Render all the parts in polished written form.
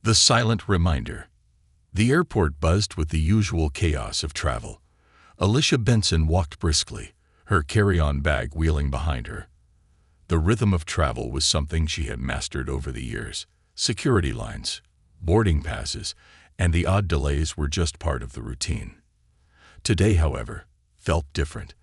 The silent reminder. The airport buzzed with the usual chaos of travel. Alicia Benson walked briskly, her carry-on bag wheeling behind her. The rhythm of travel was something she had mastered over the years. Security lines, boarding passes, and the odd delays were just part of the routine. Today, however, felt different.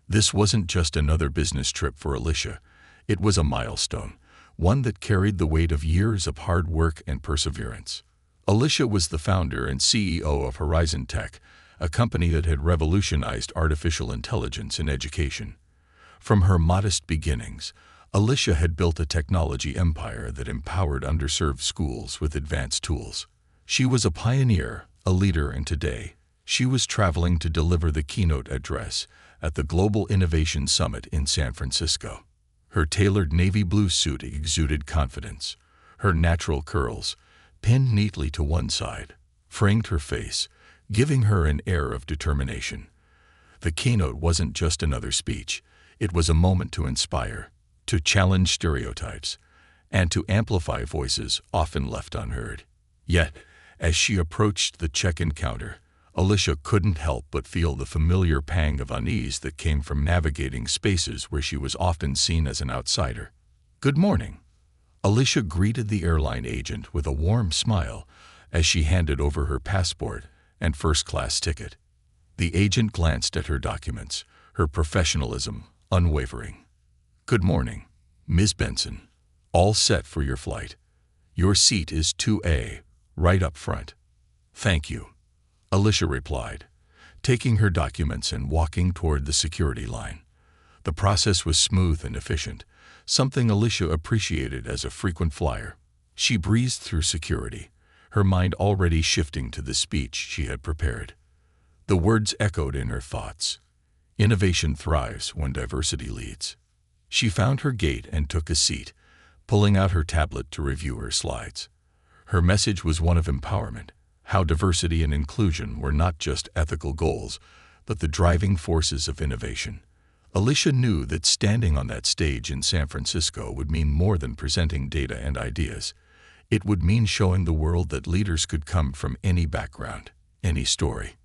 This wasn't just another business trip for Alicia. It was a milestone, one that carried the weight of years of hard work and perseverance. Alicia was the founder and CEO of Horizon Tech, a company that had revolutionized artificial intelligence in education. From her modest beginnings, Alicia had built a technology empire that empowered underserved schools with advanced tools. She was a pioneer, a leader, and today, she was traveling to deliver the keynote address at the Global Innovation Summit in San Francisco. Her tailored navy blue suit exuded confidence. Her natural curls, pinned neatly to one side, framed her face, giving her an air of determination. The keynote wasn't just another speech. It was a moment to inspire, to challenge stereotypes, and to amplify voices often left unheard. Yet, as she approached the check-in counter, Alicia couldn't help but feel the familiar pang of unease that came from navigating spaces where she was often seen as an outsider. "Good morning." Alicia greeted the airline agent with a warm smile as she handed over her passport and first-class ticket. The agent glanced at her documents, her professionalism unwavering. "Good morning, Ms. Benson. All set for your flight. Your seat is 2A, right up front." "Thank you," Alicia replied, taking her documents and walking toward the security line. The process was smooth and efficient, something Alicia appreciated as a frequent flyer. She breezed through security, her mind already shifting to the speech she had prepared. The words echoed in her thoughts. Innovation thrives when diversity leads. She found her gate and took a seat, pulling out her tablet to review her slides. Her message was one of empowerment, how diversity and inclusion were not just ethical goals, but the driving forces of innovation. Alicia knew that standing on that stage in San Francisco would mean more than presenting data and ideas. It would mean showing the world that leaders could come from any background, any story.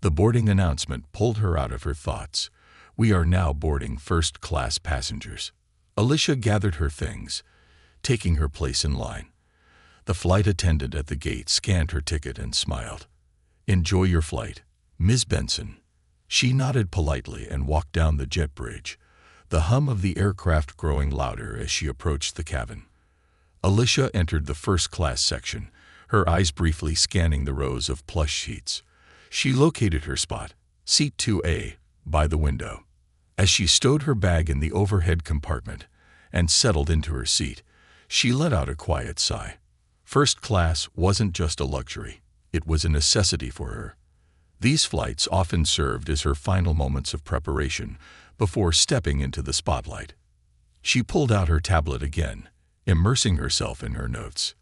The boarding announcement pulled her out of her thoughts. "We are now boarding first-class passengers." Alicia gathered her things, taking her place in line. The flight attendant at the gate scanned her ticket and smiled. "Enjoy your flight, Ms. Benson." She nodded politely and walked down the jet bridge, the hum of the aircraft growing louder as she approached the cabin. Alicia entered the first-class section, her eyes briefly scanning the rows of plush seats. She located her spot, seat 2A, by the window. As she stowed her bag in the overhead compartment and settled into her seat, she let out a quiet sigh. First class wasn't just a luxury, it was a necessity for her. These flights often served as her final moments of preparation before stepping into the spotlight. She pulled out her tablet again, immersing herself in her notes.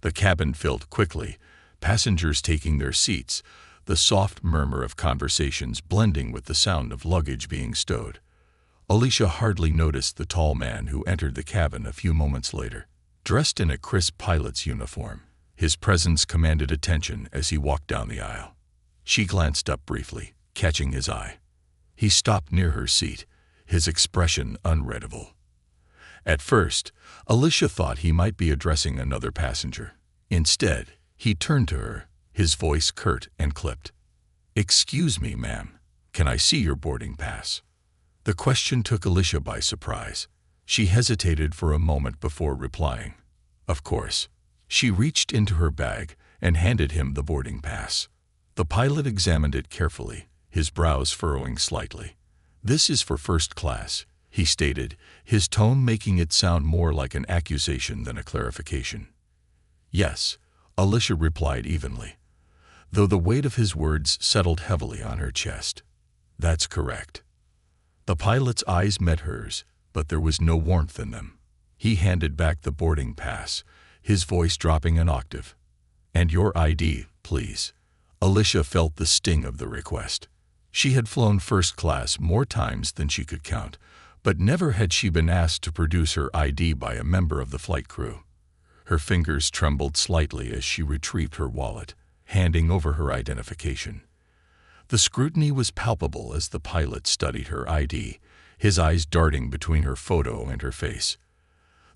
The cabin filled quickly, passengers taking their seats, the soft murmur of conversations blending with the sound of luggage being stowed. Alicia hardly noticed the tall man who entered the cabin a few moments later. Dressed in a crisp pilot's uniform, his presence commanded attention as he walked down the aisle. She glanced up briefly, catching his eye. He stopped near her seat, his expression unreadable. At first, Alicia thought he might be addressing another passenger. Instead, he turned to her, his voice curt and clipped. "Excuse me, ma'am, can I see your boarding pass?" The question took Alicia by surprise. She hesitated for a moment before replying. "Of course." She reached into her bag and handed him the boarding pass. The pilot examined it carefully, his brows furrowing slightly. "This is for first class," he stated, his tone making it sound more like an accusation than a clarification. "Yes," Alicia replied evenly, though the weight of his words settled heavily on her chest. "That's correct." The pilot's eyes met hers, but there was no warmth in them. He handed back the boarding pass, his voice dropping an octave. "And your ID, please." Alicia felt the sting of the request. She had flown first class more times than she could count, but never had she been asked to produce her ID by a member of the flight crew. Her fingers trembled slightly as she retrieved her wallet, handing over her identification. The scrutiny was palpable as the pilot studied her ID, his eyes darting between her photo and her face.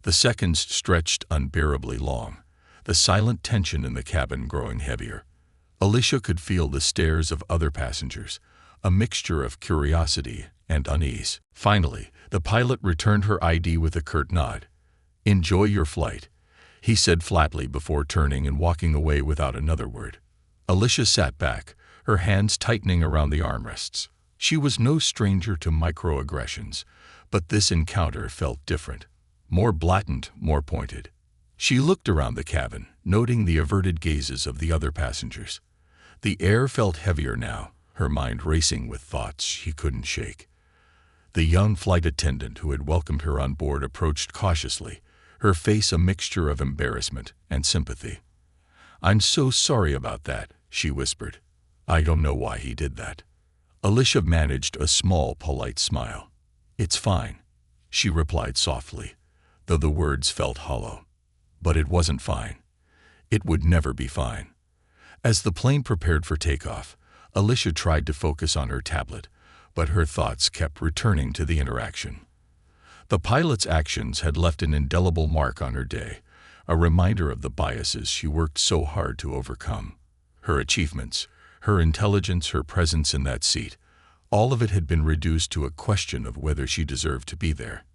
The seconds stretched unbearably long, the silent tension in the cabin growing heavier. Alicia could feel the stares of other passengers, a mixture of curiosity and unease. Finally, the pilot returned her ID with a curt nod. "Enjoy your flight," he said flatly before turning and walking away without another word. Alicia sat back, her hands tightening around the armrests. She was no stranger to microaggressions, but this encounter felt different. More blatant, more pointed. She looked around the cabin, noting the averted gazes of the other passengers. The air felt heavier now, her mind racing with thoughts she couldn't shake. The young flight attendant who had welcomed her on board approached cautiously, her face a mixture of embarrassment and sympathy. "I'm so sorry about that," she whispered. "I don't know why he did that." Alicia managed a small, polite smile. "It's fine," she replied softly, though the words felt hollow. But it wasn't fine. It would never be fine. As the plane prepared for takeoff, Alicia tried to focus on her tablet, but her thoughts kept returning to the interaction. The pilot's actions had left an indelible mark on her day, a reminder of the biases she worked so hard to overcome. Her achievements, her intelligence, her presence in that seat, all of it had been reduced to a question of whether she deserved to be there.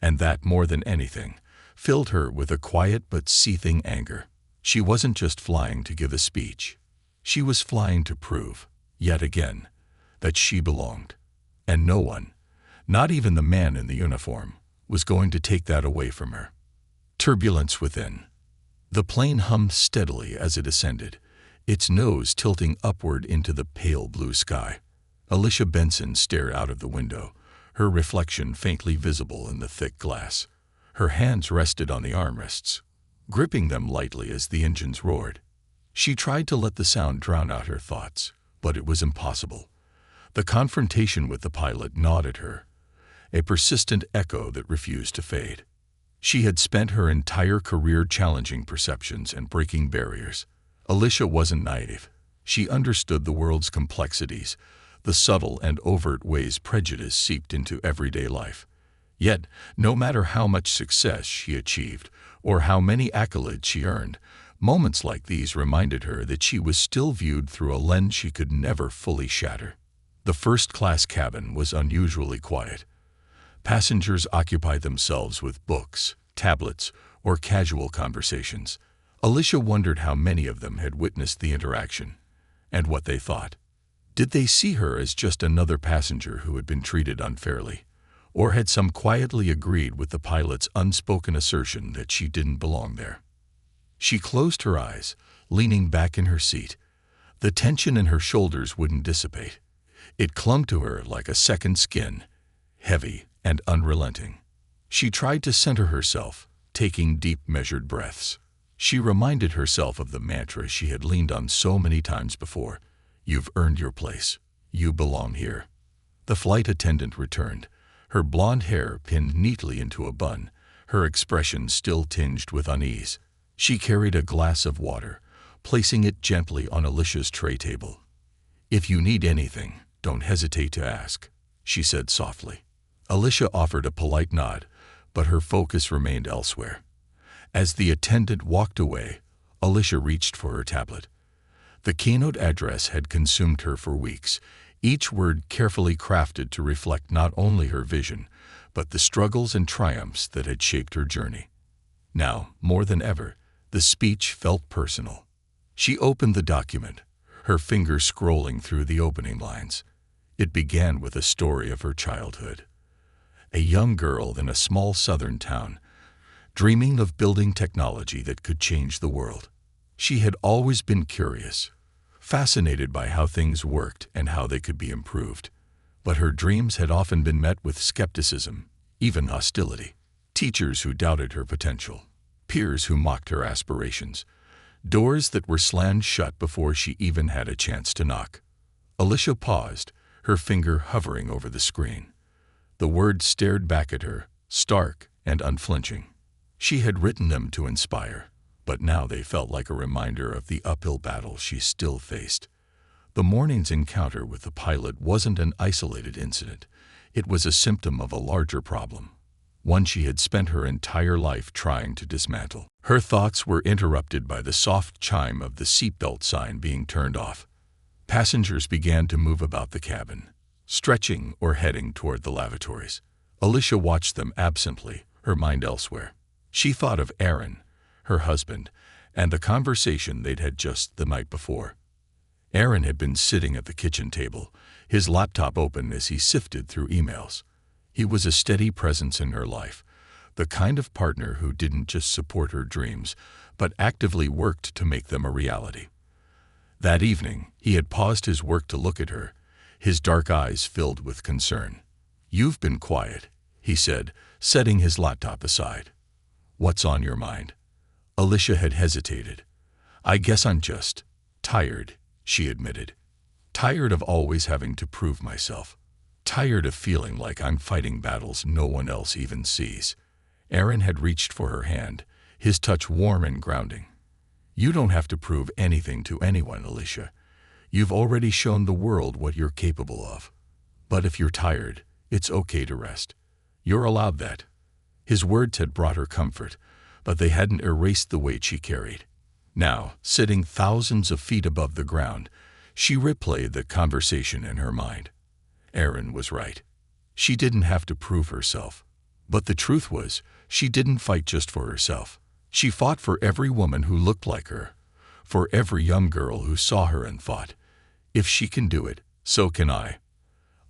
And that, more than anything, filled her with a quiet but seething anger. She wasn't just flying to give a speech. She was flying to prove, yet again, that she belonged. And no one, not even the man in the uniform, was going to take that away from her. Turbulence within. The plane hummed steadily as it ascended, its nose tilting upward into the pale blue sky. Alicia Benson stared out of the window, her reflection faintly visible in the thick glass. Her hands rested on the armrests, gripping them lightly as the engines roared. She tried to let the sound drown out her thoughts, but it was impossible. The confrontation with the pilot gnawed at her, a persistent echo that refused to fade. She had spent her entire career challenging perceptions and breaking barriers. Alicia wasn't naive. She understood the world's complexities, the subtle and overt ways prejudice seeped into everyday life. Yet, no matter how much success she achieved or how many accolades she earned, moments like these reminded her that she was still viewed through a lens she could never fully shatter. The first-class cabin was unusually quiet. Passengers occupied themselves with books, tablets, or casual conversations. Alicia wondered how many of them had witnessed the interaction, and what they thought. Did they see her as just another passenger who had been treated unfairly, or had some quietly agreed with the pilot's unspoken assertion that she didn't belong there? She closed her eyes, leaning back in her seat. The tension in her shoulders wouldn't dissipate. It clung to her like a second skin, heavy and unrelenting. She tried to center herself, taking deep, measured breaths. She reminded herself of the mantra she had leaned on so many times before. "You've earned your place. You belong here." The flight attendant returned, her blonde hair pinned neatly into a bun, her expression still tinged with unease. She carried a glass of water, placing it gently on Alicia's tray table. "If you need anything, don't hesitate to ask," she said softly. Alicia offered a polite nod, but her focus remained elsewhere. As the attendant walked away, Alicia reached for her tablet. The keynote address had consumed her for weeks, each word carefully crafted to reflect not only her vision, but the struggles and triumphs that had shaped her journey. Now, more than ever, the speech felt personal. She opened the document, her finger scrolling through the opening lines. It began with a story of her childhood. A young girl in a small southern town, dreaming of building technology that could change the world. She had always been curious, fascinated by how things worked and how they could be improved. But her dreams had often been met with skepticism, even hostility. Teachers who doubted her potential, peers who mocked her aspirations, doors that were slammed shut before she even had a chance to knock. Alicia paused, her finger hovering over the screen. The words stared back at her, stark and unflinching. She had written them to inspire, but now they felt like a reminder of the uphill battle she still faced. The morning's encounter with the pilot wasn't an isolated incident. It was a symptom of a larger problem, one she had spent her entire life trying to dismantle. Her thoughts were interrupted by the soft chime of the seatbelt sign being turned off. Passengers began to move about the cabin, stretching or heading toward the lavatories. Alicia watched them absently, her mind elsewhere. She thought of Aaron, her husband, and the conversation they'd had just the night before. Aaron had been sitting at the kitchen table, his laptop open as he sifted through emails. He was a steady presence in her life, the kind of partner who didn't just support her dreams, but actively worked to make them a reality. That evening, he had paused his work to look at her, his dark eyes filled with concern. "You've been quiet," he said, setting his laptop aside. "What's on your mind?" Alicia had hesitated. "I guess I'm just tired," she admitted. "Tired of always having to prove myself. Tired of feeling like I'm fighting battles no one else even sees." Aaron had reached for her hand, his touch warm and grounding. "You don't have to prove anything to anyone, Alicia. You've already shown the world what you're capable of. But if you're tired, it's okay to rest. You're allowed that." His words had brought her comfort, but they hadn't erased the weight she carried. Now, sitting thousands of feet above the ground, she replayed the conversation in her mind. Aaron was right. She didn't have to prove herself. But the truth was, she didn't fight just for herself. She fought for every woman who looked like her, for every young girl who saw her and thought, "If she can do it, so can I."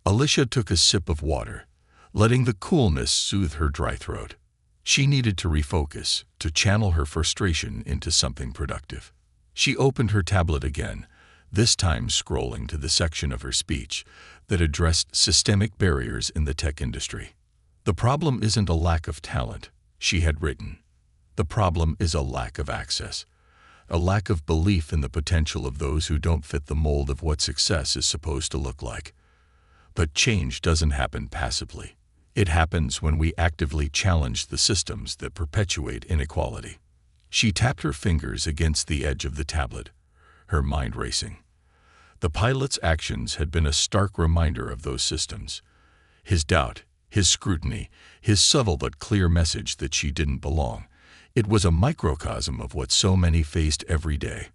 Alicia took a sip of water, letting the coolness soothe her dry throat. She needed to refocus, to channel her frustration into something productive. She opened her tablet again, this time scrolling to the section of her speech that addressed systemic barriers in the tech industry. "The problem isn't a lack of talent," she had written. "The problem is a lack of access, a lack of belief in the potential of those who don't fit the mold of what success is supposed to look like. But change doesn't happen passively. It happens when we actively challenge the systems that perpetuate inequality." She tapped her fingers against the edge of the tablet, her mind racing. The pilot's actions had been a stark reminder of those systems. His doubt, his scrutiny, his subtle but clear message that she didn't belong. It was a microcosm of what so many faced every day.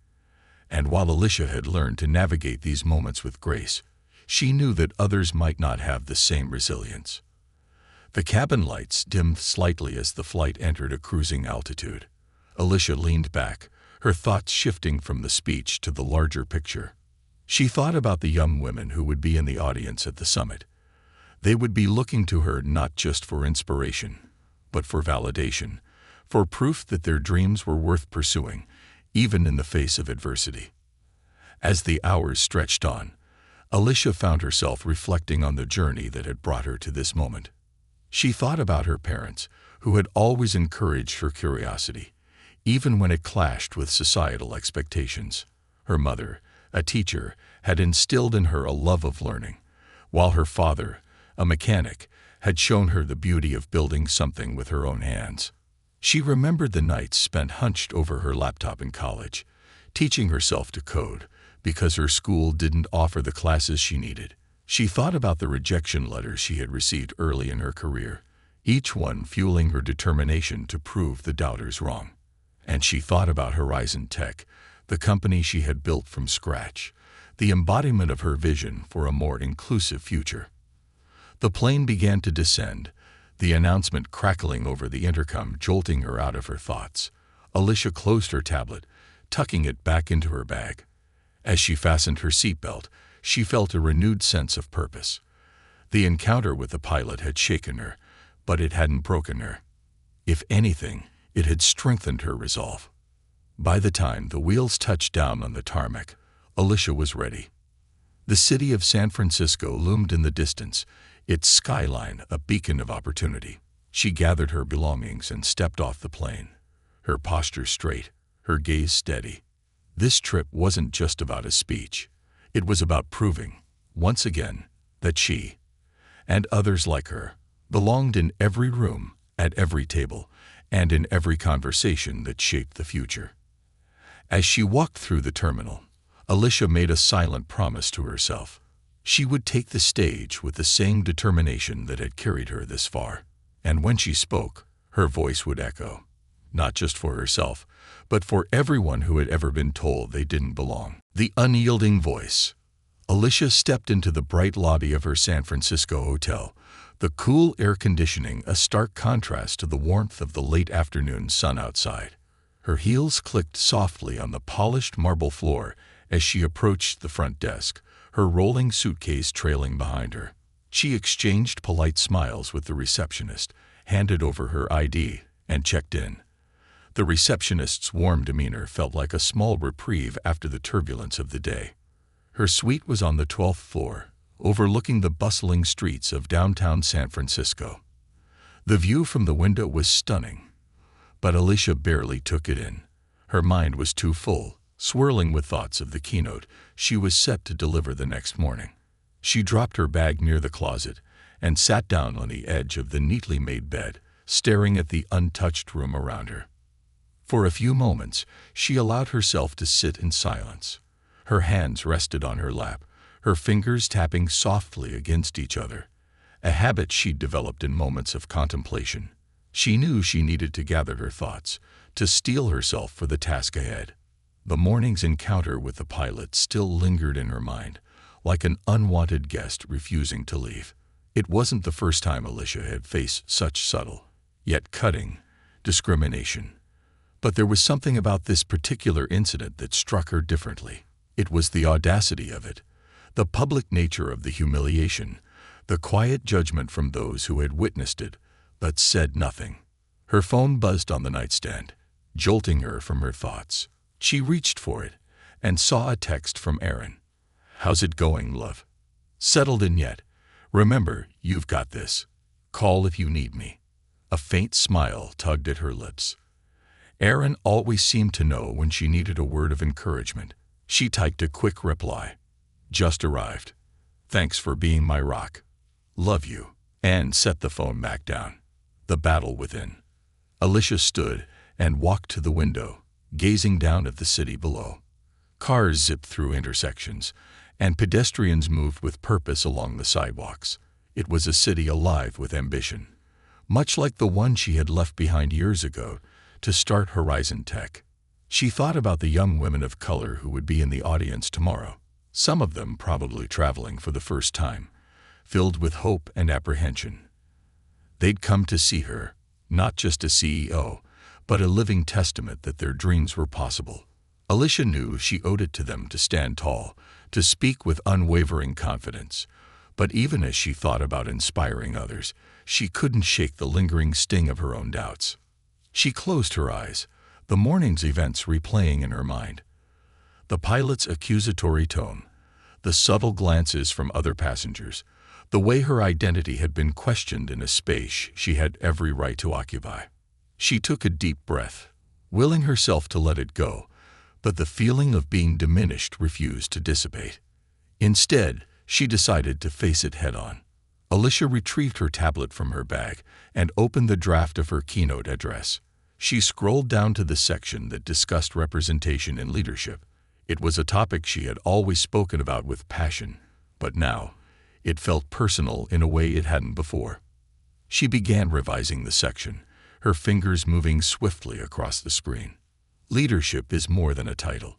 And while Alicia had learned to navigate these moments with grace, she knew that others might not have the same resilience. The cabin lights dimmed slightly as the flight entered a cruising altitude. Alicia leaned back, her thoughts shifting from the speech to the larger picture. She thought about the young women who would be in the audience at the summit. They would be looking to her not just for inspiration, but for validation, for proof that their dreams were worth pursuing, even in the face of adversity. As the hours stretched on, Alicia found herself reflecting on the journey that had brought her to this moment. She thought about her parents, who had always encouraged her curiosity, even when it clashed with societal expectations. Her mother, a teacher, had instilled in her a love of learning, while her father, a mechanic, had shown her the beauty of building something with her own hands. She remembered the nights spent hunched over her laptop in college, teaching herself to code, because her school didn't offer the classes she needed. She thought about the rejection letters she had received early in her career, each one fueling her determination to prove the doubters wrong. And she thought about Horizon Tech, the company she had built from scratch, the embodiment of her vision for a more inclusive future. The plane began to descend, the announcement crackling over the intercom jolting her out of her thoughts. Alicia closed her tablet, tucking it back into her bag. As she fastened her seatbelt, she felt a renewed sense of purpose. The encounter with the pilot had shaken her, but it hadn't broken her. If anything, it had strengthened her resolve. By the time the wheels touched down on the tarmac, Alicia was ready. The city of San Francisco loomed in the distance, its skyline a beacon of opportunity. She gathered her belongings and stepped off the plane, her posture straight, her gaze steady. This trip wasn't just about a speech. It was about proving, once again, that she, and others like her, belonged in every room, at every table, and in every conversation that shaped the future. As she walked through the terminal, Alicia made a silent promise to herself. She would take the stage with the same determination that had carried her this far. And when she spoke, her voice would echo, not just for herself, but for everyone who had ever been told they didn't belong. The unyielding voice. Alicia stepped into the bright lobby of her San Francisco hotel, the cool air conditioning a stark contrast to the warmth of the late afternoon sun outside. Her heels clicked softly on the polished marble floor as she approached the front desk, her rolling suitcase trailing behind her. She exchanged polite smiles with the receptionist, handed over her ID, and checked in. The receptionist's warm demeanor felt like a small reprieve after the turbulence of the day. Her suite was on the 12th floor, overlooking the bustling streets of downtown San Francisco. The view from the window was stunning, but Alicia barely took it in. Her mind was too full, swirling with thoughts of the keynote she was set to deliver the next morning. She dropped her bag near the closet and sat down on the edge of the neatly made bed, staring at the untouched room around her. For a few moments, she allowed herself to sit in silence. Her hands rested on her lap, her fingers tapping softly against each other, a habit she'd developed in moments of contemplation. She knew she needed to gather her thoughts, to steel herself for the task ahead. The morning's encounter with the pilot still lingered in her mind, like an unwanted guest refusing to leave. It wasn't the first time Alicia had faced such subtle, yet cutting, discrimination. But there was something about this particular incident that struck her differently. It was the audacity of it, the public nature of the humiliation, the quiet judgment from those who had witnessed it, but said nothing. Her phone buzzed on the nightstand, jolting her from her thoughts. She reached for it and saw a text from Aaron. "How's it going, love? Settled in yet? Remember, you've got this. Call if you need me." A faint smile tugged at her lips. Aaron always seemed to know when she needed a word of encouragement. She typed a quick reply. "Just arrived. Thanks for being my rock. Love you," and set the phone back down. The battle within. Alicia stood and walked to the window, gazing down at the city below. Cars zipped through intersections, and pedestrians moved with purpose along the sidewalks. It was a city alive with ambition, much like the one she had left behind years ago to start Horizon Tech. She thought about the young women of color who would be in the audience tomorrow, some of them probably traveling for the first time, filled with hope and apprehension. They'd come to see her, not just a CEO, but a living testament that their dreams were possible. Alicia knew she owed it to them to stand tall, to speak with unwavering confidence. But even as she thought about inspiring others, she couldn't shake the lingering sting of her own doubts. She closed her eyes, the morning's events replaying in her mind. The pilot's accusatory tone, the subtle glances from other passengers, the way her identity had been questioned in a space she had every right to occupy. She took a deep breath, willing herself to let it go, but the feeling of being diminished refused to dissipate. Instead, she decided to face it head-on. Alicia retrieved her tablet from her bag and opened the draft of her keynote address. She scrolled down to the section that discussed representation in leadership. It was a topic she had always spoken about with passion, but now it felt personal in a way it hadn't before. She began revising the section, her fingers moving swiftly across the screen. Leadership is more than a title.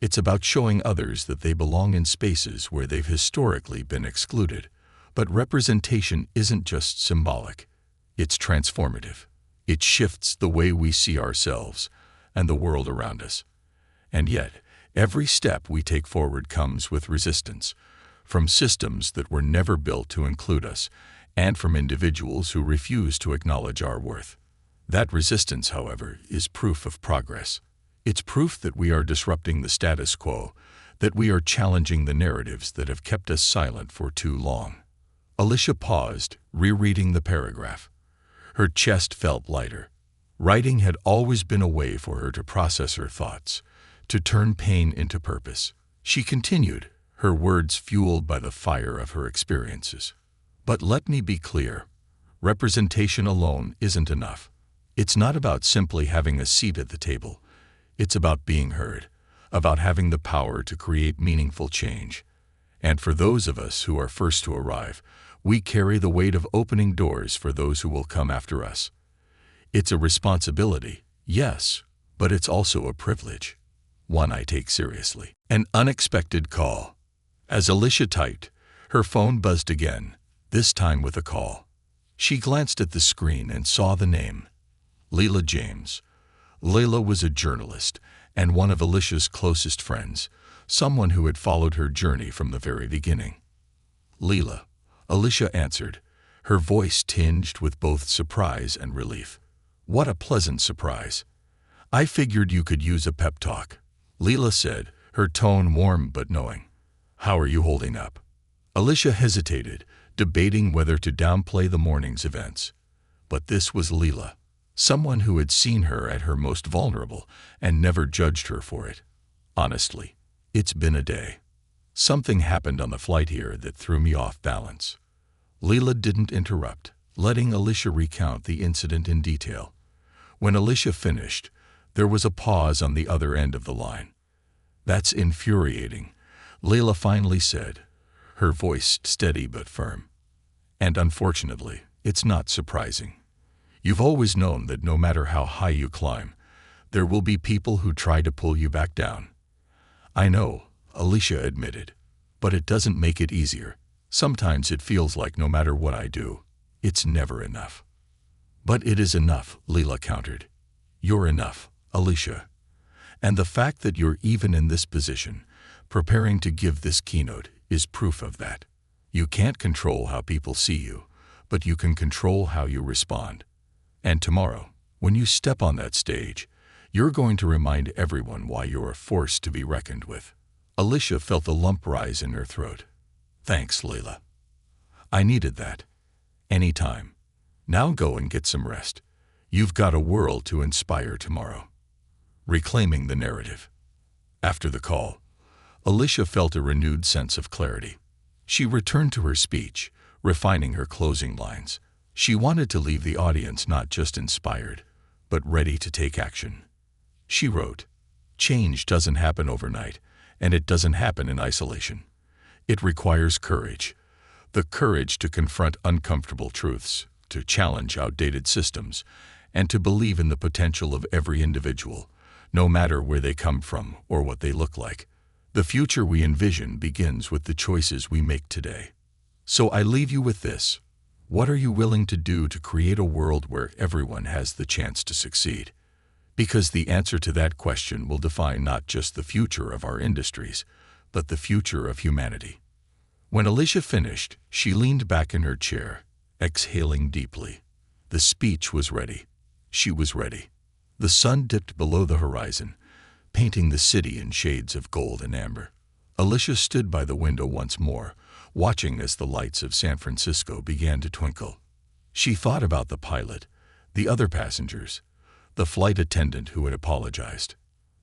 It's about showing others that they belong in spaces where they've historically been excluded. But representation isn't just symbolic. It's transformative. It shifts the way we see ourselves and the world around us. And yet, every step we take forward comes with resistance, from systems that were never built to include us, and from individuals who refuse to acknowledge our worth. That resistance, however, is proof of progress. It's proof that we are disrupting the status quo, that we are challenging the narratives that have kept us silent for too long. Alicia paused, rereading the paragraph. Her chest felt lighter. Writing had always been a way for her to process her thoughts, to turn pain into purpose. She continued, her words fueled by the fire of her experiences. But let me be clear, representation alone isn't enough. It's not about simply having a seat at the table. It's about being heard, about having the power to create meaningful change. And for those of us who are first to arrive, we carry the weight of opening doors for those who will come after us. It's a responsibility, yes, but it's also a privilege, one I take seriously. An unexpected call. As Alicia typed, her phone buzzed again, this time with a call. She glanced at the screen and saw the name, Leila James. Leila was a journalist and one of Alicia's closest friends, someone who had followed her journey from the very beginning. Leila, Alicia answered, her voice tinged with both surprise and relief. What a pleasant surprise. I figured you could use a pep talk, Leila said, her tone warm but knowing. How are you holding up? Alicia hesitated, debating whether to downplay the morning's events. But this was Leila, someone who had seen her at her most vulnerable and never judged her for it. Honestly, it's been a day. Something happened on the flight here that threw me off balance. Leila didn't interrupt, letting Alicia recount the incident in detail. When Alicia finished, there was a pause on the other end of the line. That's infuriating, Leila finally said, her voice steady but firm. And unfortunately, it's not surprising. You've always known that no matter how high you climb, there will be people who try to pull you back down. I know, Alicia admitted, but it doesn't make it easier. Sometimes it feels like no matter what I do, it's never enough. But it is enough, Leila countered. You're enough, Alicia. And the fact that you're even in this position, preparing to give this keynote, is proof of that. You can't control how people see you, but you can control how you respond. And tomorrow, when you step on that stage, you're going to remind everyone why you're a force to be reckoned with. Alicia felt a lump rise in her throat. Thanks, Leila. I needed that. Anytime. Now go and get some rest. You've got a world to inspire tomorrow. Reclaiming the narrative. After the call, Alicia felt a renewed sense of clarity. She returned to her speech, refining her closing lines. She wanted to leave the audience not just inspired, but ready to take action. She wrote, "Change doesn't happen overnight, and it doesn't happen in isolation. It requires courage. The courage to confront uncomfortable truths, to challenge outdated systems, and to believe in the potential of every individual, no matter where they come from or what they look like. The future we envision begins with the choices we make today. So I leave you with this. What are you willing to do to create a world where everyone has the chance to succeed? Because the answer to that question will define not just the future of our industries, but the future of humanity." When Alicia finished, she leaned back in her chair, exhaling deeply. The speech was ready. She was ready. The sun dipped below the horizon, painting the city in shades of gold and amber. Alicia stood by the window once more, watching as the lights of San Francisco began to twinkle. She thought about the pilot, the other passengers, the flight attendant who had apologized.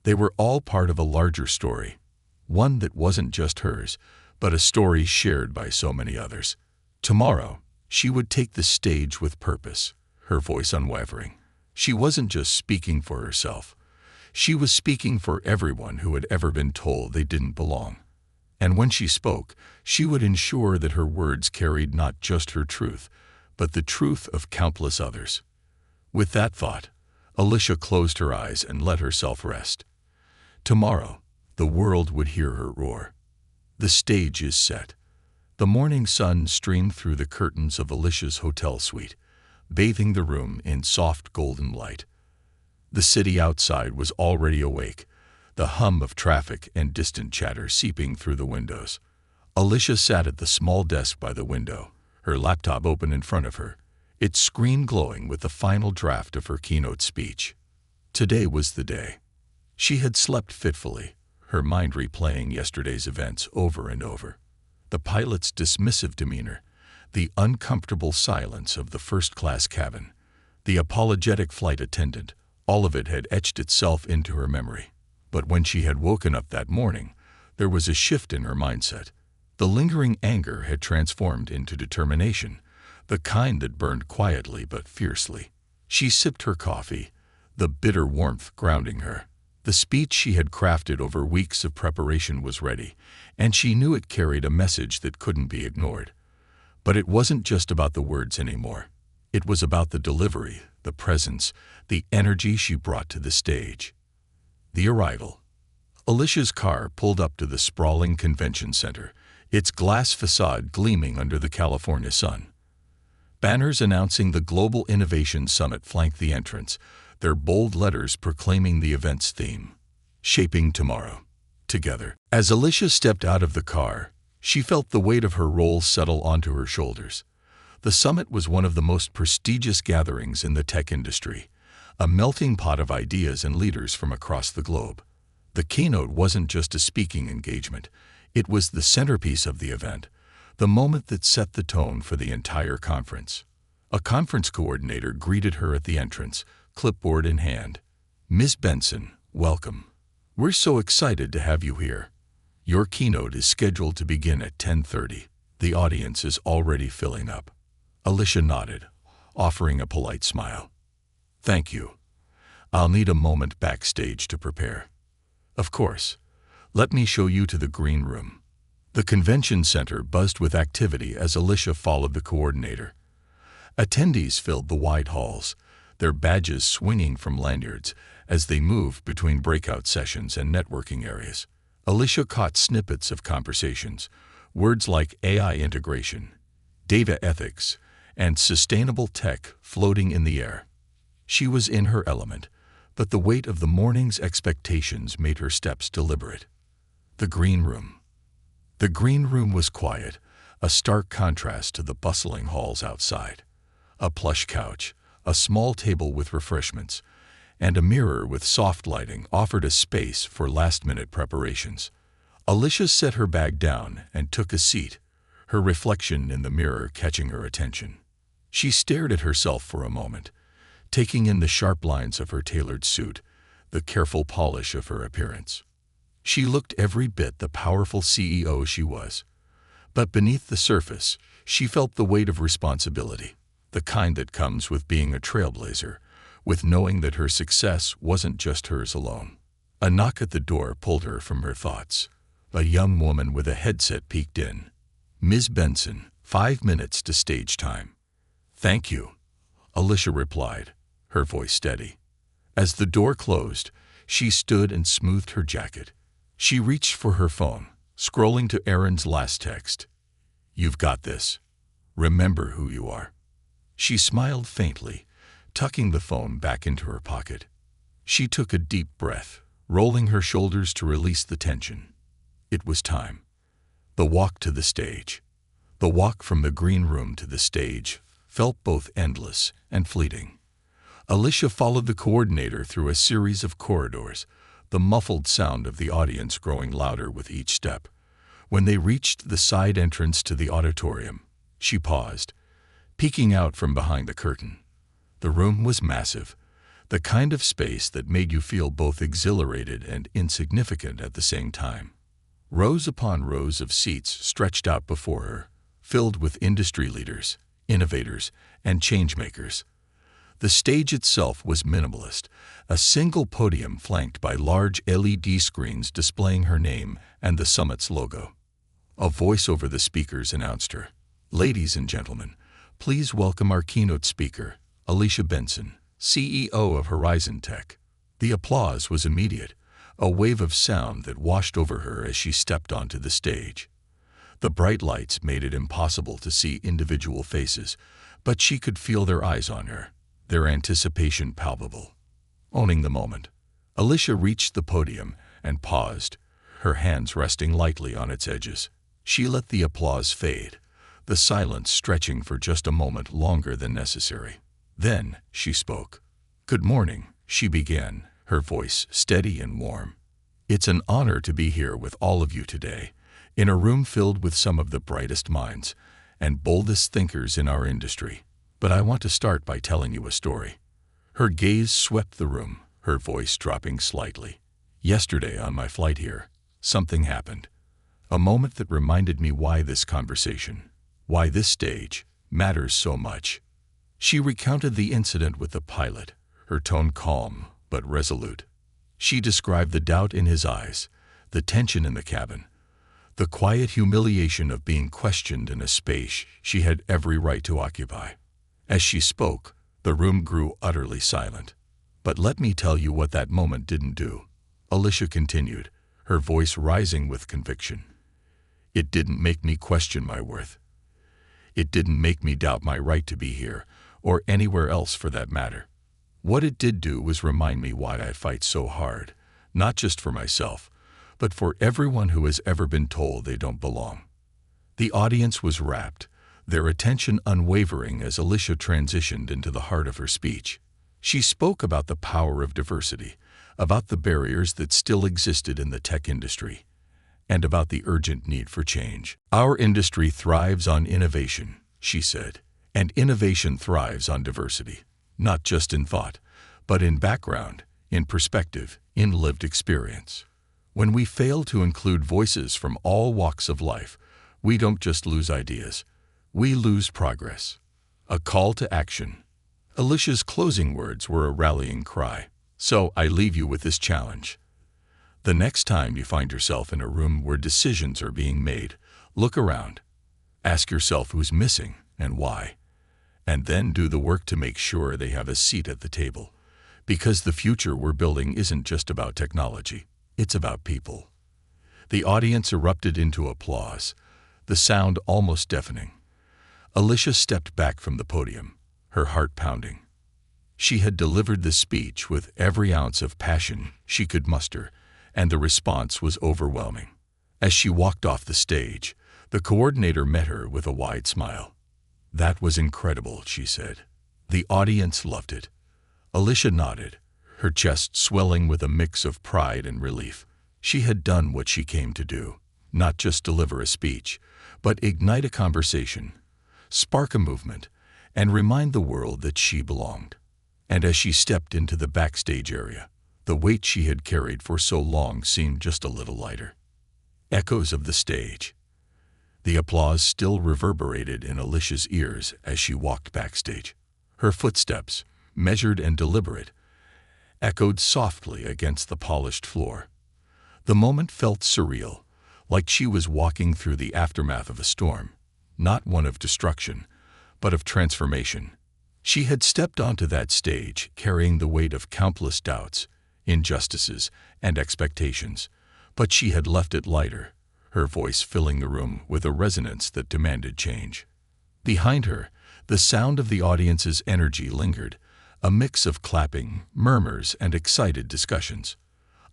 They were all part of a larger story, one that wasn't just hers, but a story shared by so many others. Tomorrow, she would take the stage with purpose, her voice unwavering. She wasn't just speaking for herself. She was speaking for everyone who had ever been told they didn't belong. And when she spoke, she would ensure that her words carried not just her truth, but the truth of countless others. With that thought, Alicia closed her eyes and let herself rest. Tomorrow, the world would hear her roar. The stage is set. The morning sun streamed through the curtains of Alicia's hotel suite, bathing the room in soft golden light. The city outside was already awake, the hum of traffic and distant chatter seeping through the windows. Alicia sat at the small desk by the window, her laptop open in front of her, its screen glowing with the final draft of her keynote speech. Today was the day. She had slept fitfully, her mind replaying yesterday's events over and over. The pilot's dismissive demeanor, the uncomfortable silence of the first-class cabin, the apologetic flight attendant, all of it had etched itself into her memory. But when she had woken up that morning, there was a shift in her mindset. The lingering anger had transformed into determination, the kind that burned quietly but fiercely. She sipped her coffee, the bitter warmth grounding her. The speech she had crafted over weeks of preparation was ready, and she knew it carried a message that couldn't be ignored. But it wasn't just about the words anymore. It was about the delivery, the presence, the energy she brought to the stage. The arrival. Alicia's car pulled up to the sprawling convention center, its glass facade gleaming under the California sun. Banners announcing the Global Innovation Summit flanked the entrance, their bold letters proclaiming the event's theme: Shaping Tomorrow, Together. As Alicia stepped out of the car, she felt the weight of her role settle onto her shoulders. The summit was one of the most prestigious gatherings in the tech industry, a melting pot of ideas and leaders from across the globe. The keynote wasn't just a speaking engagement, it was the centerpiece of the event, the moment that set the tone for the entire conference. A conference coordinator greeted her at the entrance, clipboard in hand. "Ms. Benson, welcome. We're so excited to have you here. Your keynote is scheduled to begin at 10:30. The audience is already filling up." Alicia nodded, offering a polite smile. "Thank you. I'll need a moment backstage to prepare." "Of course. Let me show you to the green room." The convention center buzzed with activity as Alicia followed the coordinator. Attendees filled the wide halls, their badges swinging from lanyards as they moved between breakout sessions and networking areas. Alicia caught snippets of conversations, words like AI integration, data ethics, and sustainable tech floating in the air. She was in her element, but the weight of the morning's expectations made her steps deliberate. The green room. The green room was quiet, a stark contrast to the bustling halls outside. A plush couch, a small table with refreshments, and a mirror with soft lighting offered a space for last-minute preparations. Alicia set her bag down and took a seat, her reflection in the mirror catching her attention. She stared at herself for a moment, taking in the sharp lines of her tailored suit, the careful polish of her appearance. She looked every bit the powerful CEO she was. But beneath the surface, she felt the weight of responsibility, the kind that comes with being a trailblazer, with knowing that her success wasn't just hers alone. A knock at the door pulled her from her thoughts. A young woman with a headset peeked in. "Ms. Benson, 5 minutes to stage time." "Thank you," Alicia replied, her voice steady. As the door closed, she stood and smoothed her jacket. She reached for her phone, scrolling to Aaron's last text. "You've got this. Remember who you are." She smiled faintly, tucking the phone back into her pocket. She took a deep breath, rolling her shoulders to release the tension. It was time. The walk to the stage. The walk from the green room to the stage felt both endless and fleeting. Alicia followed the coordinator through a series of corridors, the muffled sound of the audience growing louder with each step. When they reached the side entrance to the auditorium, she paused, peeking out from behind the curtain. The room was massive, the kind of space that made you feel both exhilarated and insignificant at the same time. Rows upon rows of seats stretched out before her, filled with industry leaders, innovators, and changemakers. The stage itself was minimalist, a single podium flanked by large LED screens displaying her name and the summit's logo. A voice over the speakers announced her. "Ladies and gentlemen, please welcome our keynote speaker, Alicia Benson, CEO of Horizon Tech." The applause was immediate, a wave of sound that washed over her as she stepped onto the stage. The bright lights made it impossible to see individual faces, but she could feel their eyes on her, their anticipation palpable. Owning the moment, Alicia reached the podium and paused, her hands resting lightly on its edges. She let the applause fade, the silence stretching for just a moment longer than necessary. Then she spoke. "Good morning," she began, her voice steady and warm. "It's an honor to be here with all of you today, in a room filled with some of the brightest minds and boldest thinkers in our industry. But I want to start by telling you a story." Her gaze swept the room, her voice dropping slightly. "Yesterday on my flight here, something happened. A moment that reminded me why this conversation, why this stage, matters so much." She recounted the incident with the pilot, her tone calm but resolute. She described the doubt in his eyes, the tension in the cabin, the quiet humiliation of being questioned in a space she had every right to occupy. As she spoke, the room grew utterly silent. "But let me tell you what that moment didn't do," Alicia continued, her voice rising with conviction. "It didn't make me question my worth. It didn't make me doubt my right to be here, or anywhere else for that matter. What it did do was remind me why I fight so hard, not just for myself, but for everyone who has ever been told they don't belong." The audience was rapt, their attention unwavering as Alicia transitioned into the heart of her speech. She spoke about the power of diversity, about the barriers that still existed in the tech industry, and about the urgent need for change. "Our industry thrives on innovation," she said, "and innovation thrives on diversity, not just in thought, but in background, in perspective, in lived experience. When we fail to include voices from all walks of life, we don't just lose ideas, we lose progress." A call to action. Alicia's closing words were a rallying cry. "So I leave you with this challenge. The next time you find yourself in a room where decisions are being made, look around. Ask yourself who's missing and why. And then do the work to make sure they have a seat at the table. Because the future we're building isn't just about technology, it's about people." The audience erupted into applause, the sound almost deafening. Alicia stepped back from the podium, her heart pounding. She had delivered the speech with every ounce of passion she could muster, and the response was overwhelming. As she walked off the stage, the coordinator met her with a wide smile. "That was incredible," she said. The audience loved it. Alicia nodded, her chest swelling with a mix of pride and relief. She had done what she came to do, not just deliver a speech, but ignite a conversation, spark a movement, and remind the world that she belonged. And as she stepped into the backstage area, the weight she had carried for so long seemed just a little lighter. Echoes of the stage. The applause still reverberated in Alicia's ears as she walked backstage. Her footsteps, measured and deliberate, echoed softly against the polished floor. The moment felt surreal, like she was walking through the aftermath of a storm, not one of destruction, but of transformation. She had stepped onto that stage carrying the weight of countless doubts, injustices, and expectations, but she had left it lighter, her voice filling the room with a resonance that demanded change. Behind her, the sound of the audience's energy lingered, a mix of clapping, murmurs, and excited discussions.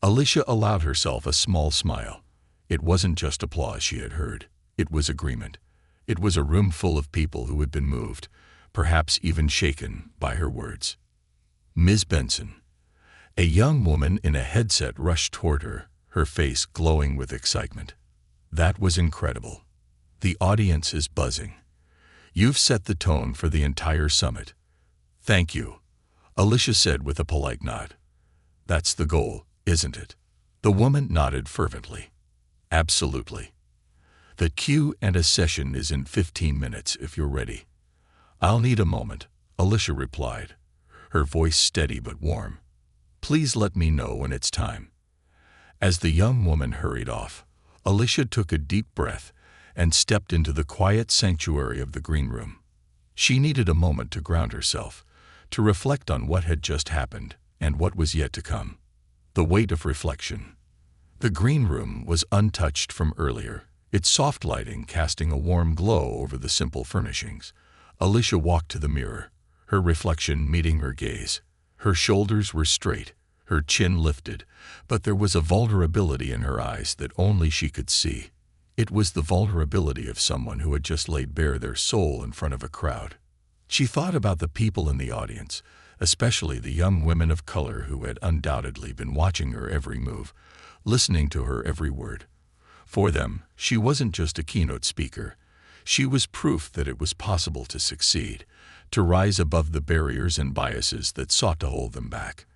Alicia allowed herself a small smile. It wasn't just applause she had heard, it was agreement. It was a room full of people who had been moved, perhaps even shaken, by her words. "Ms. Benson." A young woman in a headset rushed toward her, her face glowing with excitement. "That was incredible. The audience is buzzing. You've set the tone for the entire summit." "Thank you," Alicia said with a polite nod. "That's the goal, isn't it?" The woman nodded fervently. "Absolutely. The cue and a session is in 15 minutes if you're ready." "I'll need a moment," Alicia replied, her voice steady but warm. "Please let me know when it's time." As the young woman hurried off, Alicia took a deep breath and stepped into the quiet sanctuary of the green room. She needed a moment to ground herself, to reflect on what had just happened and what was yet to come. The weight of reflection. The green room was untouched from earlier, its soft lighting casting a warm glow over the simple furnishings. Alicia walked to the mirror, her reflection meeting her gaze. Her shoulders were straight, her chin lifted, but there was a vulnerability in her eyes that only she could see. It was the vulnerability of someone who had just laid bare their soul in front of a crowd. She thought about the people in the audience, especially the young women of color who had undoubtedly been watching her every move, listening to her every word. For them, she wasn't just a keynote speaker. She was proof that it was possible to succeed, to rise above the barriers and biases that sought to hold them back.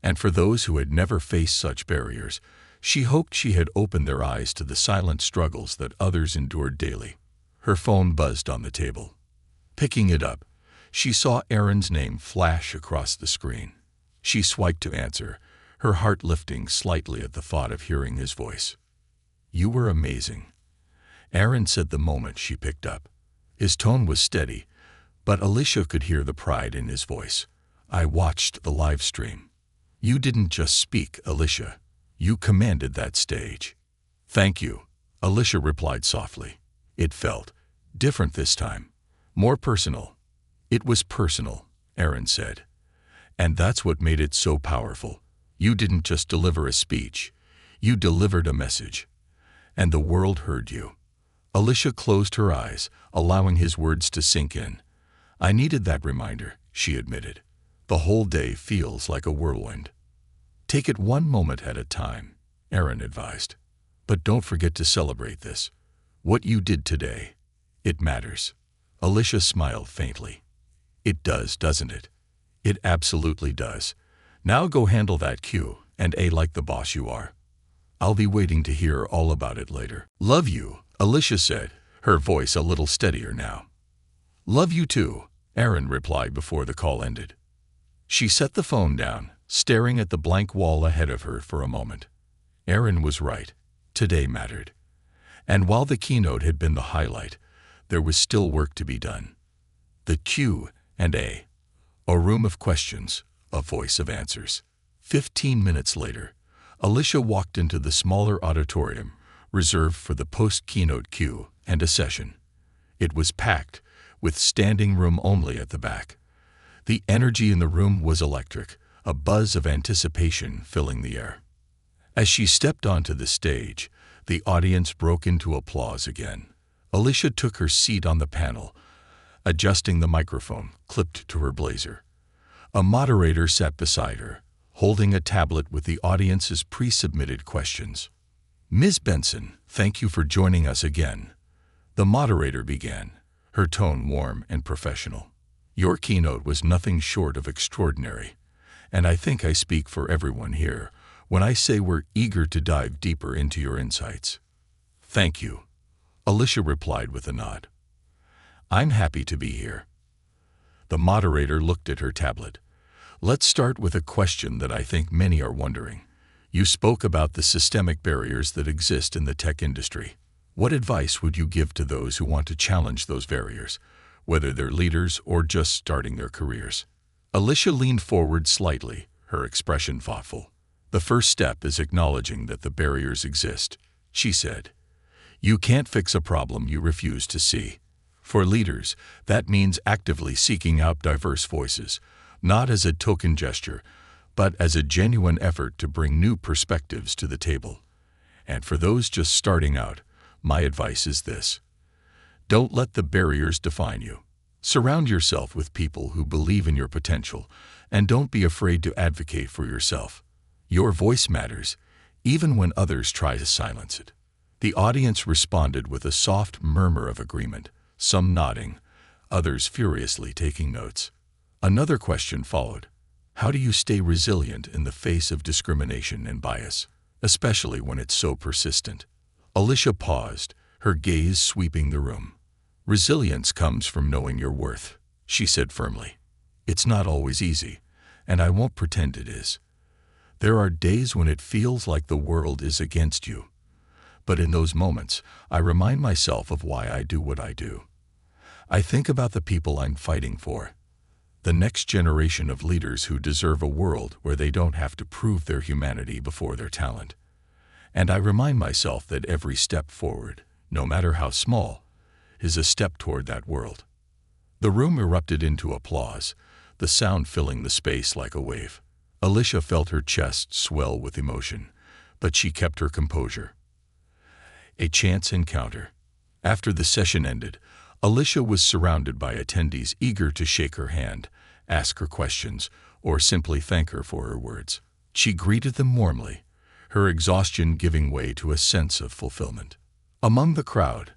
And for those who had never faced such barriers, she hoped she had opened their eyes to the silent struggles that others endured daily. Her phone buzzed on the table. Picking it up, She saw Aaron's name flash across the screen. She swiped to answer, her heart lifting slightly at the thought of hearing his voice. "You were amazing," Aaron said the moment she picked up. His tone was steady, but Alicia could hear the pride in his voice. "I watched the live stream." "You didn't just speak, Alicia. You commanded that stage." "Thank you," Alicia replied softly. It felt different this time, more personal. "It was personal," Aaron said. "And that's what made it so powerful. You didn't just deliver a speech. You delivered a message. And the world heard you." Alicia closed her eyes, allowing his words to sink in. "I needed that reminder," she admitted. "The whole day feels like a whirlwind." "Take it one moment at a time," Aaron advised. "But don't forget to celebrate this. What you did today. It matters." Alicia smiled faintly. "It does, doesn't it?" "It absolutely does. Now go handle that Q&A like the boss you are. I'll be waiting to hear all about it later." "Love you," Alicia said, her voice a little steadier now. "Love you too," Aaron replied before the call ended. She set the phone down, staring at the blank wall ahead of her for a moment. Aaron was right. Today mattered. And while the keynote had been the highlight, there was still work to be done. The Q&A. A room of questions, a voice of answers. 15 minutes later, Alicia walked into the smaller auditorium reserved for the post-keynote Q&A session. It was packed, with standing room only at the back. The energy in the room was electric, a buzz of anticipation filling the air. As she stepped onto the stage, the audience broke into applause again. Alicia took her seat on the panel, adjusting the microphone clipped to her blazer. A moderator sat beside her, holding a tablet with the audience's pre-submitted questions. "Ms. Benson, thank you for joining us again," the moderator began, her tone warm and professional. "Your keynote was nothing short of extraordinary, and I think I speak for everyone here when I say we're eager to dive deeper into your insights." "Thank you," Alicia replied with a nod. "I'm happy to be here." The moderator looked at her tablet. "Let's start with a question that I think many are wondering. You spoke about the systemic barriers that exist in the tech industry. What advice would you give to those who want to challenge those barriers, whether they're leaders or just starting their careers?" Alicia leaned forward slightly, her expression thoughtful. "The first step is acknowledging that the barriers exist," she said. "You can't fix a problem you refuse to see. For leaders, that means actively seeking out diverse voices, not as a token gesture, but as a genuine effort to bring new perspectives to the table. And for those just starting out, my advice is this: don't let the barriers define you. Surround yourself with people who believe in your potential, and don't be afraid to advocate for yourself. Your voice matters, even when others try to silence it." The audience responded with a soft murmur of agreement, some nodding, others furiously taking notes. Another question followed. How do you stay resilient in the face of discrimination and bias, especially when it's so persistent? Alicia paused, her gaze sweeping the room. "Resilience comes from knowing your worth," she said firmly. "It's not always easy, and I won't pretend it is. There are days when it feels like the world is against you. But in those moments, I remind myself of why I do what I do. I think about the people I'm fighting for, the next generation of leaders who deserve a world where they don't have to prove their humanity before their talent. And I remind myself that every step forward, no matter how small, is a step toward that world." The room erupted into applause, the sound filling the space like a wave. Alicia felt her chest swell with emotion, but she kept her composure. A chance encounter. After the session ended, Alicia was surrounded by attendees eager to shake her hand, ask her questions, or simply thank her for her words. She greeted them warmly, her exhaustion giving way to a sense of fulfillment. Among the crowd,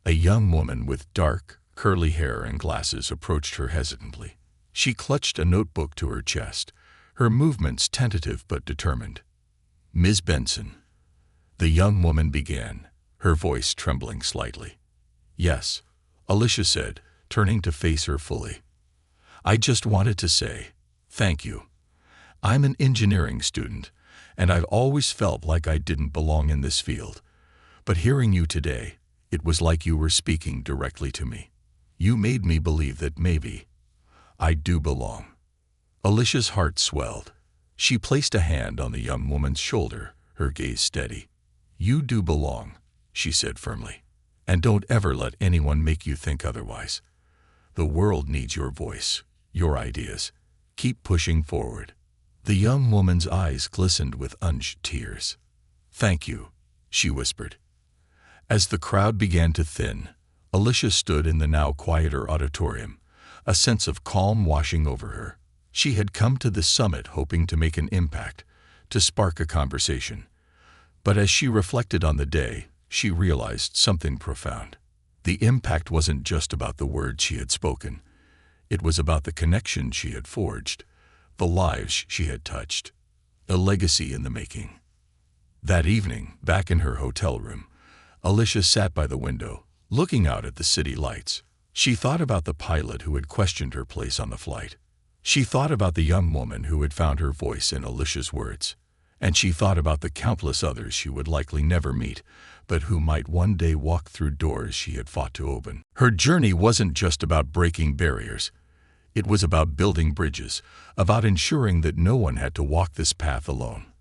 a young woman with dark, curly hair and glasses approached her hesitantly. She clutched a notebook to her chest, her movements tentative but determined. "Ms. Benson," the young woman began, her voice trembling slightly. "Yes," Alicia said, turning to face her fully. I just wanted to say, thank you. I'm an engineering student, and I've always felt like I didn't belong in this field. But hearing you today, it was like you were speaking directly to me. You made me believe that maybe I do belong." Alicia's heart swelled. She placed a hand on the young woman's shoulder, her gaze steady. "You do belong," she said firmly. "And don't ever let anyone make you think otherwise. The world needs your voice, your ideas. Keep pushing forward." The young woman's eyes glistened with unused tears. "Thank you," she whispered. As the crowd began to thin, Alicia stood in the now quieter auditorium, a sense of calm washing over her. She had come to the summit hoping to make an impact, to spark a conversation. But as she reflected on the day, she realized something profound. The impact wasn't just about the words she had spoken. It was about the connection she had forged, the lives she had touched, a legacy in the making. That evening, back in her hotel room, Alicia sat by the window, looking out at the city lights. She thought about the pilot who had questioned her place on the flight. She thought about the young woman who had found her voice in Alicia's words. And she thought about the countless others she would likely never meet, but who might one day walk through doors she had fought to open. Her journey wasn't just about breaking barriers. It was about building bridges, about ensuring that no one had to walk this path alone.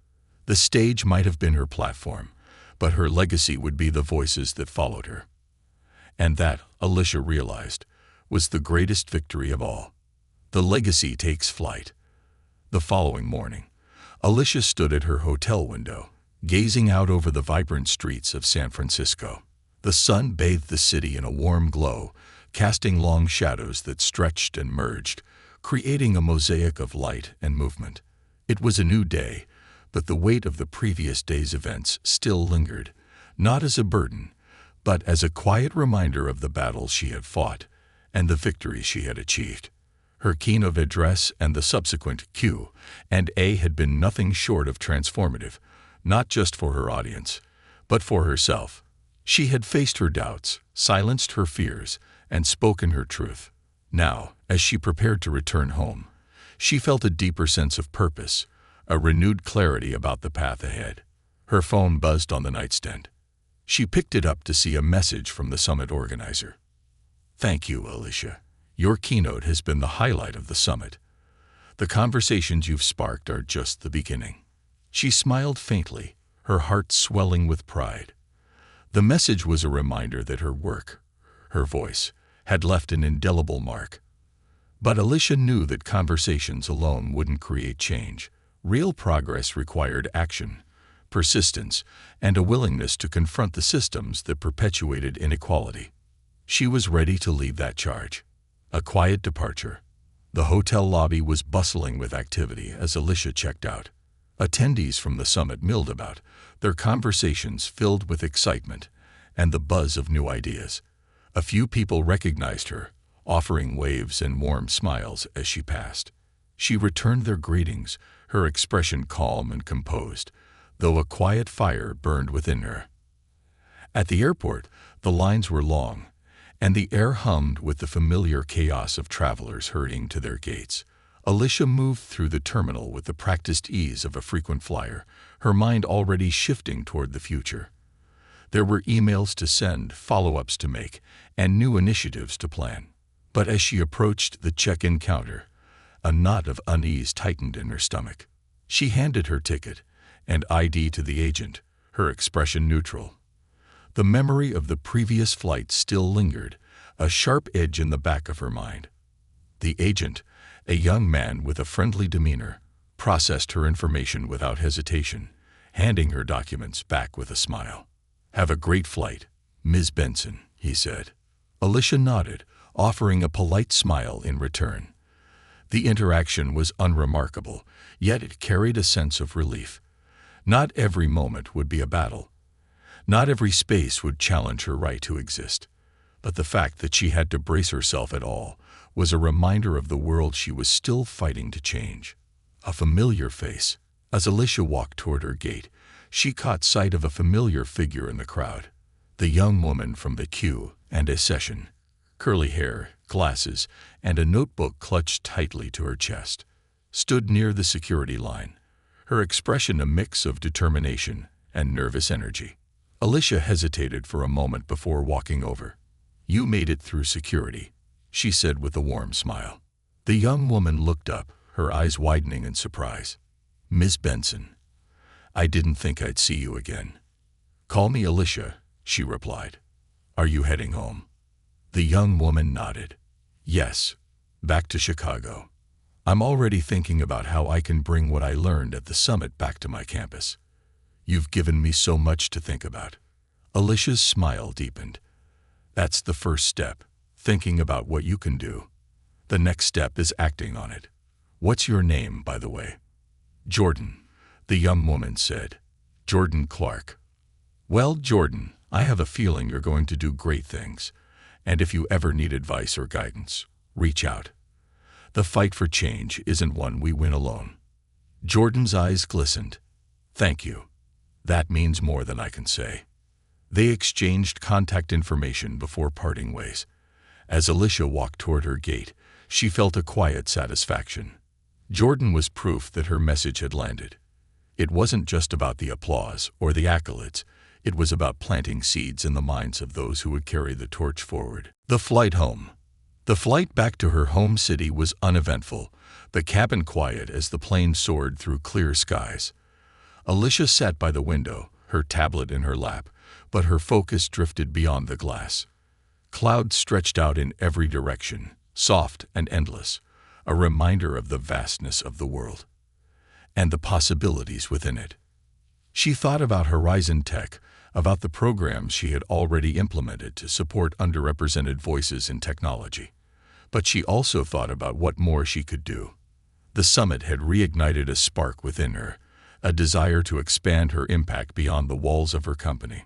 The stage might have been her platform, but her legacy would be the voices that followed her. And that, Alicia realized, was the greatest victory of all. The legacy takes flight. The following morning, Alicia stood at her hotel window, gazing out over the vibrant streets of San Francisco. The sun bathed the city in a warm glow, casting long shadows that stretched and merged, creating a mosaic of light and movement. It was a new day, but the weight of the previous day's events still lingered, not as a burden, but as a quiet reminder of the battles she had fought and the victories she had achieved. Her keynote address and the subsequent Q&A had been nothing short of transformative, not just for her audience, but for herself. She had faced her doubts, silenced her fears, and spoken her truth. Now, as she prepared to return home, she felt a deeper sense of purpose, a renewed clarity about the path ahead. Her phone buzzed on the nightstand. She picked it up to see a message from the summit organizer. "Thank you, Alicia. Your keynote has been the highlight of the summit. The conversations you've sparked are just the beginning." She smiled faintly, her heart swelling with pride. The message was a reminder that her work, her voice, had left an indelible mark. But Alicia knew that conversations alone wouldn't create change. Real progress required action, persistence, and a willingness to confront the systems that perpetuated inequality. She was ready to lead that charge. A quiet departure. The hotel lobby was bustling with activity as Alicia checked out. Attendees from the summit milled about, their conversations filled with excitement and the buzz of new ideas. A few people recognized her, offering waves and warm smiles as she passed. She returned their greetings, her expression calm and composed, though a quiet fire burned within her. At the airport, the lines were long, and the air hummed with the familiar chaos of travelers hurrying to their gates. Alicia moved through the terminal with the practiced ease of a frequent flyer, her mind already shifting toward the future. There were emails to send, follow-ups to make, and new initiatives to plan. But as she approached the check-in counter, a knot of unease tightened in her stomach. She handed her ticket and ID to the agent, her expression neutral. The memory of the previous flight still lingered, a sharp edge in the back of her mind. The agent, a young man with a friendly demeanor, processed her information without hesitation, handing her documents back with a smile. "Have a great flight, Ms. Benson," he said. Alicia nodded, offering a polite smile in return. The interaction was unremarkable, yet it carried a sense of relief. Not every moment would be a battle. Not every space would challenge her right to exist. But the fact that she had to brace herself at all was a reminder of the world she was still fighting to change. A familiar face. As Alicia walked toward her gate, she caught sight of a familiar figure in the crowd. The young woman from the Q&A session. Curly hair, glasses, and a notebook clutched tightly to her chest, stood near the security line, her expression a mix of determination and nervous energy. Alicia hesitated for a moment before walking over. "You made it through security," she said with a warm smile. The young woman looked up, her eyes widening in surprise. "Miss Benson, I didn't think I'd see you again." "Call me Alicia," she replied. "Are you heading home?" The young woman nodded. "Yes, back to Chicago. I'm already thinking about how I can bring what I learned at the summit back to my campus. You've given me so much to think about." Alicia's smile deepened. "That's the first step, thinking about what you can do. The next step is acting on it. What's your name, by the way?" "Jordan," the young woman said. "Jordan Clark." "Well, Jordan, I have a feeling you're going to do great things, and if you ever need advice or guidance, reach out. The fight for change isn't one we win alone." Jordan's eyes glistened. "Thank you. That means more than I can say." They exchanged contact information before parting ways. As Alicia walked toward her gate, she felt a quiet satisfaction. Jordan was proof that her message had landed. It wasn't just about the applause or the accolades. It was about planting seeds in the minds of those who would carry the torch forward. The flight home. The flight back to her home city was uneventful, the cabin quiet as the plane soared through clear skies. Alicia sat by the window, her tablet in her lap, but her focus drifted beyond the glass. Clouds stretched out in every direction, soft and endless, a reminder of the vastness of the world and the possibilities within it. She thought about Horizon Tech, about the programs she had already implemented to support underrepresented voices in technology. But she also thought about what more she could do. The summit had reignited a spark within her, a desire to expand her impact beyond the walls of her company.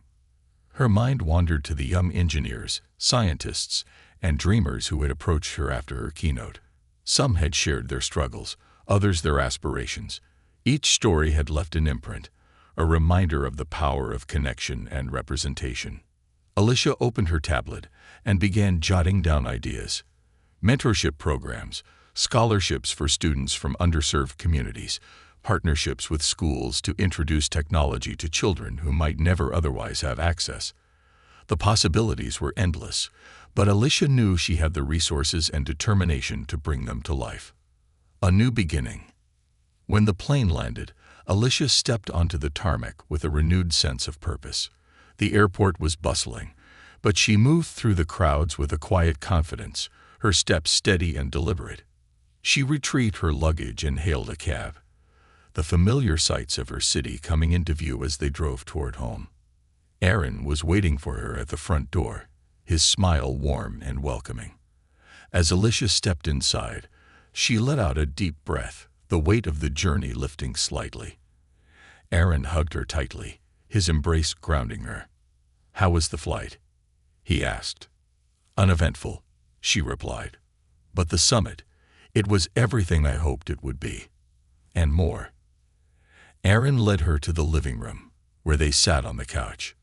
Her mind wandered to the young engineers, scientists, and dreamers who had approached her after her keynote. Some had shared their struggles, others their aspirations. Each story had left an imprint, a reminder of the power of connection and representation. Alicia opened her tablet and began jotting down ideas. Mentorship programs, scholarships for students from underserved communities, partnerships with schools to introduce technology to children who might never otherwise have access. The possibilities were endless, but Alicia knew she had the resources and determination to bring them to life. A new beginning. When the plane landed, Alicia stepped onto the tarmac with a renewed sense of purpose. The airport was bustling, but she moved through the crowds with a quiet confidence, her steps steady and deliberate. She retrieved her luggage and hailed a cab, the familiar sights of her city coming into view as they drove toward home. Aaron was waiting for her at the front door, his smile warm and welcoming. As Alicia stepped inside, she let out a deep breath, the weight of the journey lifting slightly. Aaron hugged her tightly, his embrace grounding her. "How was the flight?" he asked. "Uneventful," she replied. "But the summit, it was everything I hoped it would be. And more." Aaron led her to the living room, where they sat on the couch.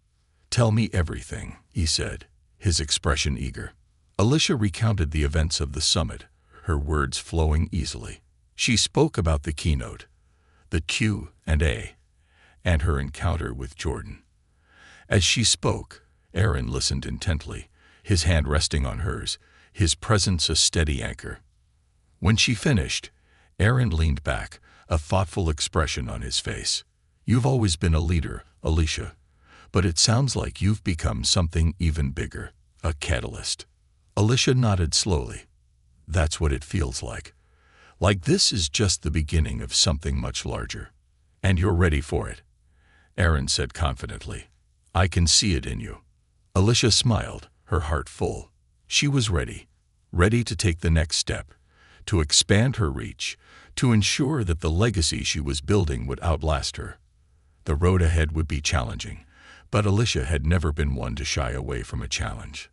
"Tell me everything," he said, his expression eager. Alicia recounted the events of the summit, her words flowing easily. She spoke about the keynote, the Q&A, and her encounter with Jordan. As she spoke, Aaron listened intently, his hand resting on hers, his presence a steady anchor. When she finished, Aaron leaned back, a thoughtful expression on his face. "You've always been a leader, Alicia, but it sounds like you've become something even bigger, a catalyst." Alicia nodded slowly. "That's what it feels like. Like this is just the beginning of something much larger. And you're ready for it," Aaron said confidently. "I can see it in you." Alicia smiled, her heart full. She was ready to take the next step, to expand her reach, to ensure that the legacy she was building would outlast her. The road ahead would be challenging, but Alicia had never been one to shy away from a challenge.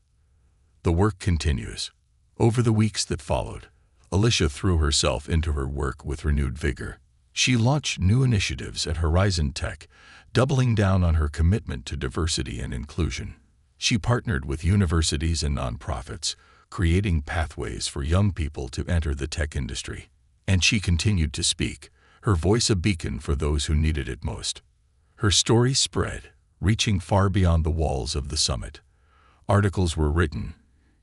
The work continues. Over the weeks that followed, Alicia threw herself into her work with renewed vigor. She launched new initiatives at Horizon Tech, doubling down on her commitment to diversity and inclusion. She partnered with universities and nonprofits, creating pathways for young people to enter the tech industry. And she continued to speak, her voice a beacon for those who needed it most. Her story spread, reaching far beyond the walls of the summit. Articles were written,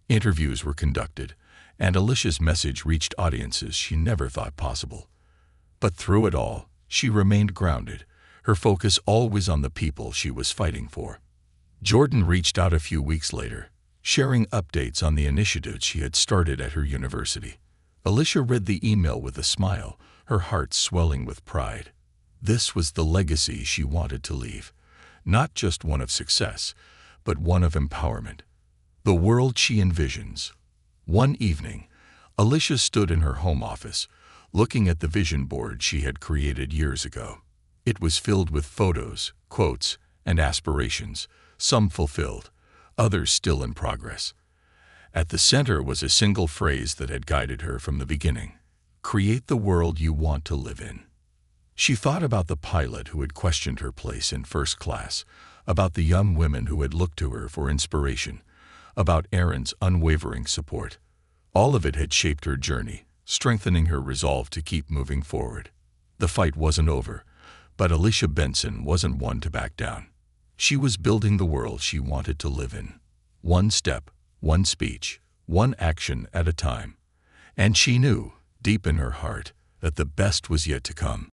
interviews were conducted, and Alicia's message reached audiences she never thought possible. But through it all, she remained grounded, her focus always on the people she was fighting for. Jordan reached out a few weeks later, sharing updates on the initiatives she had started at her university. Alicia read the email with a smile, her heart swelling with pride. This was the legacy she wanted to leave, not just one of success, but one of empowerment. The world she envisions. One evening, Alicia stood in her home office, looking at the vision board she had created years ago. It was filled with photos, quotes, and aspirations, some fulfilled, others still in progress. At the center was a single phrase that had guided her from the beginning: create the world you want to live in. She thought about the pilot who had questioned her place in first class, about the young women who had looked to her for inspiration, about Aaron's unwavering support. All of it had shaped her journey, strengthening her resolve to keep moving forward. The fight wasn't over, but Alicia Benson wasn't one to back down. She was building the world she wanted to live in. One step, one speech, one action at a time. And she knew, deep in her heart, that the best was yet to come.